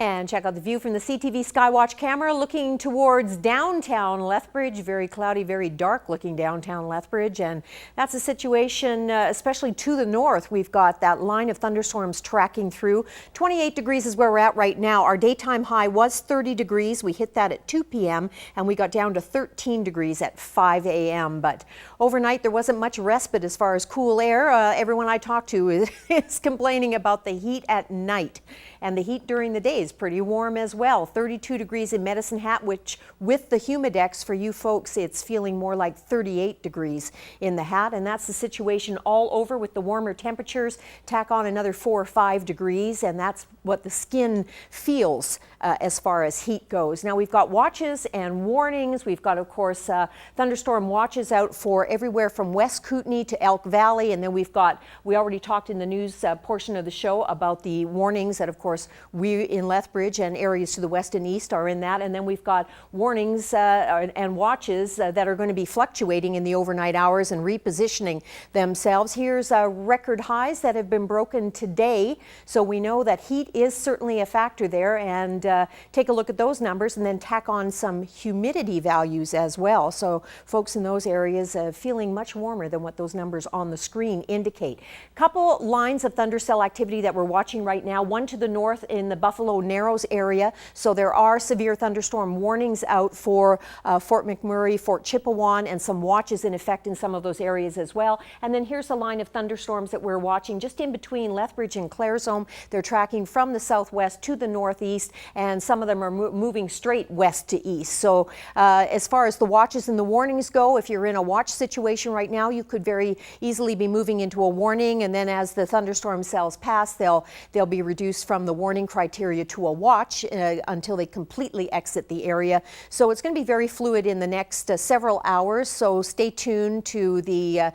And check out the view from the CTV Skywatch camera looking towards downtown Lethbridge. Very cloudy, very dark looking downtown Lethbridge. And that's a situation, especially to the north. We've got that line of thunderstorms tracking through. 28 degrees is where we're at right now. Our daytime high was 30 degrees. We hit that at 2 p.m. and we got down to 13 degrees at 5 a.m. But overnight there wasn't much respite as far as cool air. Everyone I talked to is complaining about the heat at night. And the heat during the day is pretty warm as well. 32 degrees in Medicine Hat, which with the humidex for you folks, it's feeling more like 38 degrees in the Hat. And that's the situation all over with the warmer temperatures. Tack on another 4 or 5 degrees, and that's what the skin feels as far as heat goes. Now we've got watches and warnings. We've got, of course, thunderstorm watches out for everywhere from West Kootenay to Elk Valley. And then we already talked in the news portion of the show about the warnings that, of course, we in Lethbridge and areas to the west and east are in that. And then we've got warnings and watches that are going to be fluctuating in the overnight hours and repositioning themselves. Here's record highs that have been broken today. So we know that heat is certainly a factor there. And take a look at those numbers and then tack on some humidity values as well. So folks in those areas feeling much warmer than what those numbers on the screen indicate. Couple lines of thundercell activity that we're watching right now. One to the north in the Buffalo Narrows area. So there are severe thunderstorm warnings out for Fort McMurray, Fort Chipewyan, and some watches in effect in some of those areas as well. And then here's a line of thunderstorms that we're watching just in between Lethbridge and Claresholm. They're tracking from the southwest to the northeast, and some of them are moving straight west to east. So as far as the watches and the warnings go, if you're in a watch situation right now, you could very easily be moving into a warning, and then as the thunderstorm cells pass, they'll be reduced from the warning criteria to a watch until they completely exit the area. So it's going to be very fluid in the next several hours. So stay tuned to the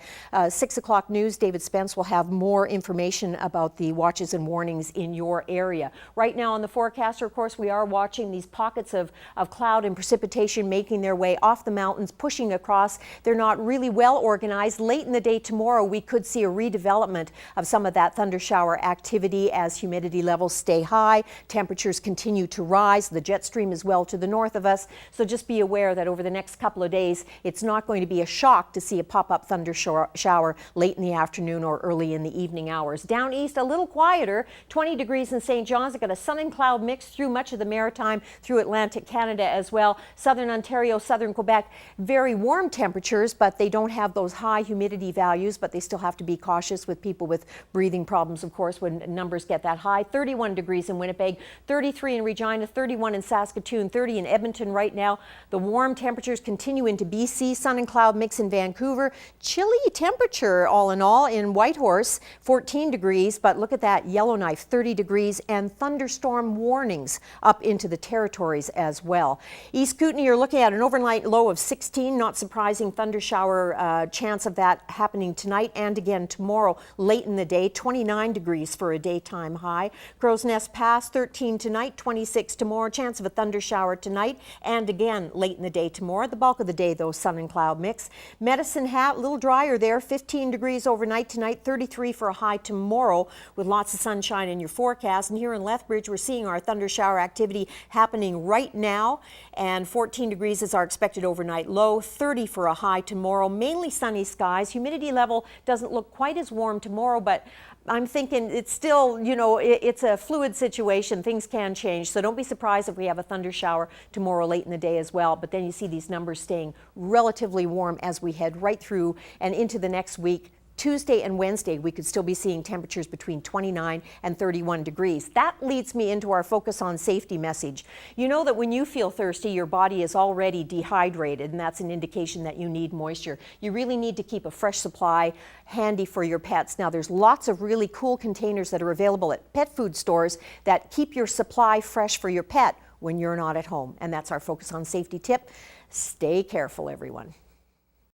6 o'clock news. David Spence will have more information about the watches and warnings in your area. Right now on the forecaster, of course, we are watching these pockets of cloud and precipitation making their way off the mountains, pushing across. They're not really well organized. Late in the day tomorrow, we could see a redevelopment of some of that thunder shower activity as humidity levels stay high, temperatures continue to rise. The jet stream is well to the north of us. So just be aware that over the next couple of days, it's not going to be a shock to see a pop-up thunder shower late in the afternoon or early in the evening hours. Down east, a little quieter, 20 degrees in St. John's. I've got a sun and cloud mix through much of the Maritime, through Atlantic Canada as well. Southern Ontario, southern Quebec, very warm temperatures, but they don't have those high humidity values, but they still have to be cautious with people with breathing problems, of course, when numbers get that high. 31 degrees in Winnipeg, 33 in Regina, 31 in Saskatoon, 30 in Edmonton right now. The warm temperatures continue into BC, sun and cloud mix in Vancouver. Chilly temperature all in all in Whitehorse, 14 degrees, but look at that, Yellowknife, 30 degrees, and thunderstorm warnings up into the territories as well. East Kootenay, you're looking at an overnight low of 16, not surprising, thunder shower chance of that happening tonight and again tomorrow late in the day, 29 degrees for a daytime high. Crow's Nest Pass, 13 tonight, 26 tomorrow. Chance of a thunder shower tonight and again late in the day tomorrow. The bulk of the day, though, sun and cloud mix. Medicine Hat, a little drier there, 15 degrees overnight tonight, 33 for a high tomorrow with lots of sunshine in your forecast. And here in Lethbridge, we're seeing our thunder shower activity happening right now, and 14 degrees is our expected overnight low, 30 for a high tomorrow. Mainly sunny skies. Humidity level doesn't look quite as warm tomorrow, but I'm thinking it's still, you know, it's a fluid situation. Things can change. So don't be surprised if we have a thunder shower tomorrow late in the day as well. But then you see these numbers staying relatively warm as we head right through and into the next week. Tuesday and Wednesday, we could still be seeing temperatures between 29 and 31 degrees. That leads me into our focus on safety message. You know that when you feel thirsty, your body is already dehydrated, and that's an indication that you need moisture. You really need to keep a fresh supply handy for your pets. Now, there's lots of really cool containers that are available at pet food stores that keep your supply fresh for your pet when you're not at home. And that's our focus on safety tip. Stay careful, everyone.